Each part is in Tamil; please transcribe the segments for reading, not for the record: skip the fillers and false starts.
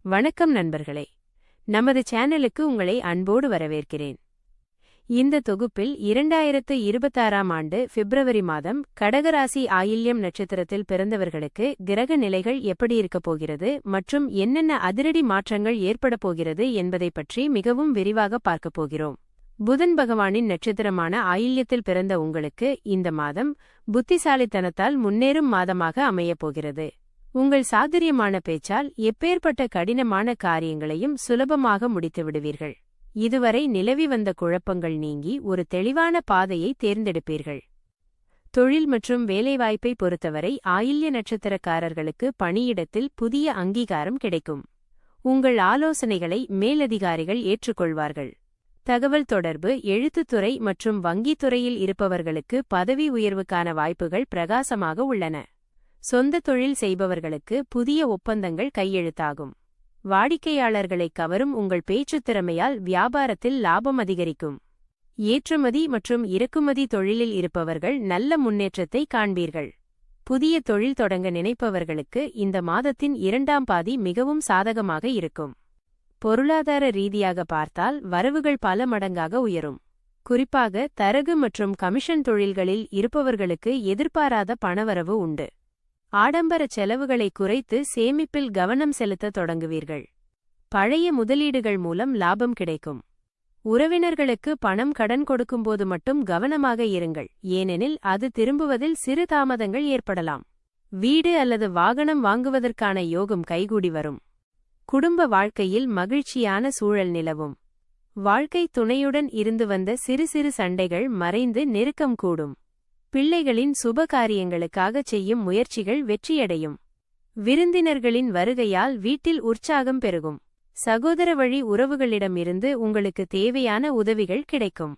வணக்கம் நண்பர்களே, நமது சேனலுக்கு உங்களை அன்போடு வரவேற்கிறேன். இந்த தொகுப்பில் 2026ஆம் ஆண்டு பிப்ரவரி மாதம் கடகராசி ஆயில்யம் நட்சத்திரத்தில் பிறந்தவர்களுக்கு கிரக நிலைகள் எப்படி இருக்கப் போகிறது மற்றும் என்னென்ன அதிரடி மாற்றங்கள் ஏற்படப் போகிறது என்பதை பற்றி மிகவும் விரிவாக பார்க்கப் போகிறோம். புதன் பகவானின் நட்சத்திரமான ஆயில்யத்தில் பிறந்த உங்களுக்கு இந்த மாதம் புத்திசாலித்தனத்தால் முன்னேறும் மாதமாக அமையப் போகிறது. உங்கள் சாதுரியமான பேச்சால் எப்பேற்பட்ட கடினமான காரியங்களையும் சுலபமாக முடித்து விடுவீர்கள். இதுவரை நிலவி வந்த குழப்பங்கள் நீங்கி ஒரு தெளிவான பாதையை தேர்ந்தெடுப்பீர்கள். தொழில் மற்றும் வேலைவாய்ப்பை பொறுத்தவரை ஆயில்ய நட்சத்திரக்காரர்களுக்கு பணியிடத்தில் புதிய அங்கீகாரம் கிடைக்கும். உங்கள் ஆலோசனைகளை மேலதிகாரிகள் ஏற்றுக்கொள்வார்கள். தகவல் தொடர்பு, எழுத்துத்துறை மற்றும் வங்கித் துறையில் இருப்பவர்களுக்கு பதவி உயர்வுக்கான வாய்ப்புகள் பிரகாசமாக உள்ளன. சொந்த தொழில் செய்பவர்களுக்கு புதிய ஒப்பந்தங்கள் கையெழுத்தாகும். வாடிக்கையாளர்களை கவரும் உங்கள் பேச்சுத் திறமையால் வியாபாரத்தில் லாபம் அதிகரிக்கும். ஏற்றுமதி மற்றும் இறக்குமதி தொழிலில் இருப்பவர்கள் நல்ல முன்னேற்றத்தை காண்பீர்கள். புதிய தொழில் தொடங்க நினைப்பவர்களுக்கு இந்த மாதத்தின் இரண்டாம் பாதி மிகவும் சாதகமாக இருக்கும். பொருளாதார ரீதியாக பார்த்தால் வரவுகள் பல மடங்காக உயரும். குறிப்பாக தரகு மற்றும் கமிஷன் தொழில்களில் இருப்பவர்களுக்கு எதிர்பாராத பணவரவு உண்டு. ஆடம்பர செலவுகளை குறைத்து சேமிப்பில் கவனம் செலுத்த தொடங்குவீர்கள். பழைய முதலீடுகள் மூலம் லாபம் கிடைக்கும். உறவினர்களுக்கு பணம் கடன் கொடுக்கும்போது மட்டும் கவனமாக இருங்கள், ஏனெனில் அது திரும்புவதில் சிறு தாமதங்கள் ஏற்படலாம். வீடு அல்லது வாகனம் வாங்குவதற்கான யோகம் கைகூடி வரும். குடும்ப வாழ்க்கையில் மகிழ்ச்சியான சூழல் நிலவும். வாழ்க்கை துணையுடன் இருந்து வந்த சிறு சிறு சண்டைகள் மறைந்து நெருக்கம் கூடும். பிள்ளைகளின் சுப காரியங்களுக்காக செய்யும் முயற்சிகள் வெற்றியடையும். விருந்தினர்களின் வருகையால் வீட்டில் உற்சாகம் பெருகும். சகோதர வழி உறவுகளிடமிருந்து உங்களுக்கு தேவையான உதவிகள் கிடைக்கும்.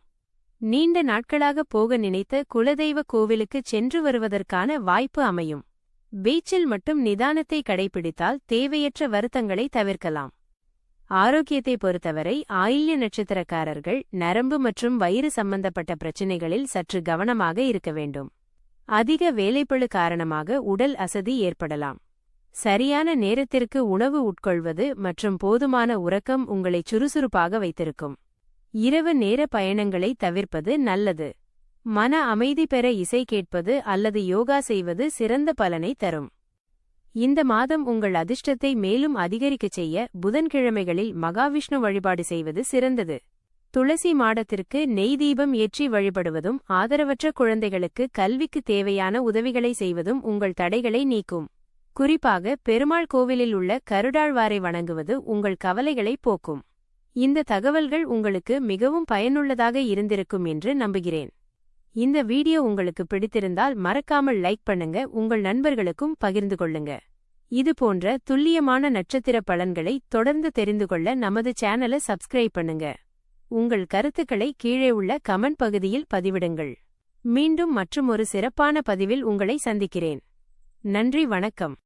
நீண்ட நாட்களாக போக நினைத்த குலதெய்வ கோவிலுக்கு சென்று வருவதற்கான வாய்ப்பு அமையும். பேச்சில் மட்டும் நிதானத்தை கடைபிடித்தால் தேவையற்ற வருத்தங்களை தவிர்க்கலாம். ஆரோக்கியத்தை பொறுத்தவரை ஆயில்ய நட்சத்திரக்காரர்கள் நரம்பு மற்றும் வயிறு சம்பந்தப்பட்ட பிரச்சினைகளில் சற்று கவனமாக இருக்க வேண்டும். அதிக வேலைப்பளு காரணமாக உடல் அசதி ஏற்படலாம். சரியான நேரத்திற்கு உணவு உட்கொள்வது மற்றும் போதுமான உறக்கம் உங்களை சுறுசுறுப்பாக வைத்திருக்கும். இரவு நேர பயணங்களை தவிர்ப்பது நல்லது. மன அமைதி பெற இசை கேட்பது அல்லது யோகா செய்வது சிறந்த பலனை தரும். இந்த மாதம் உங்கள் அதிர்ஷ்டத்தை மேலும் அதிகரிக்கச் செய்ய புதன்கிழமைகளில் மகாவிஷ்ணு வழிபாடு செய்வது சிறந்தது. துளசி மாடத்திற்கு நெய் தீபம் ஏற்றி வழிபடுவதும் ஆதரவற்ற குழந்தைகளுக்கு கல்விக்கு தேவையான உதவிகளை செய்வதும் உங்கள் தடைகளை நீக்கும். குறிப்பாக பெருமாள் கோவிலில் உள்ள கருடாழ்வாரை வணங்குவது உங்கள் கவலைகளை போக்கும். இந்த தகவல்கள் உங்களுக்கு மிகவும் பயனுள்ளதாக இருந்திருக்கும் என்று நம்புகிறேன். இந்த வீடியோ உங்களுக்கு பிடித்திருந்தால் மறக்காமல் லைக் பண்ணுங்க, உங்கள் நண்பர்களுக்கும் பகிர்ந்து கொள்ளுங்க. இது போன்ற துல்லியமான நட்சத்திர பலன்களை தொடர்ந்து தெரிந்து கொள்ள நமது சேனலை சப்ஸ்கிரைப் பண்ணுங்க. உங்கள் கருத்துக்களை கீழே உள்ள கமெண்ட் பகுதியில் பதிவிடுங்கள். மீண்டும் மற்றுமொரு சிறப்பான பதிவில் உங்களை சந்திக்கிறேன். நன்றி, வணக்கம்.